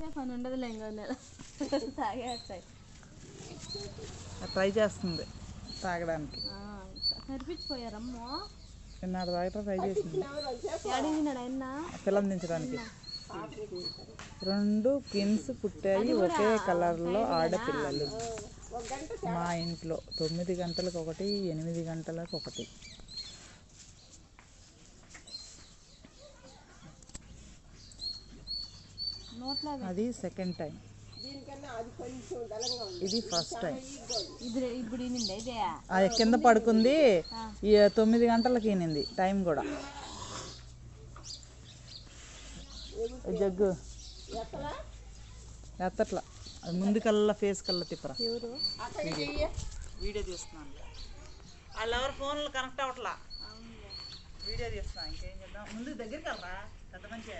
తాగితే పని ఉండదులే ఇంకా తాగేస్తాయి. ట్రై చేస్తుంది తాగడానికి. సరిపించిపోయారమ్మో చిన్నాడు తాగటం ట్రై చేసింది పిల్లని దించడానికి. 2 ట్విన్స్ పుట్టాయి ఒకే కలర్లో ఆడపిల్లలు మా ఇంట్లో. 9 గంటలకు ఒకటి, 8 గంటలకు ఒకటి. అది సెకండ్ టైం, ఇది ఫస్ట్ టైం. కింద పడుకుంది 9 గంటలకు ఈనింది టైం కూడా. జగ్గు ఎత్తట్లా, అది ముందుకల్లా ఫేస్ కల్లా తిప్పరా. వీడియో తీస్తున్నాను, వాళ్ళు ఎవరు ఫోన్లు కనెక్ట్ అవ్వట్లా. వీడియో తీస్తున్నా, ఇంకేం చేద్దాం. ముందు దగ్గరికి వెళ్ళరా, పెద్ద మంచి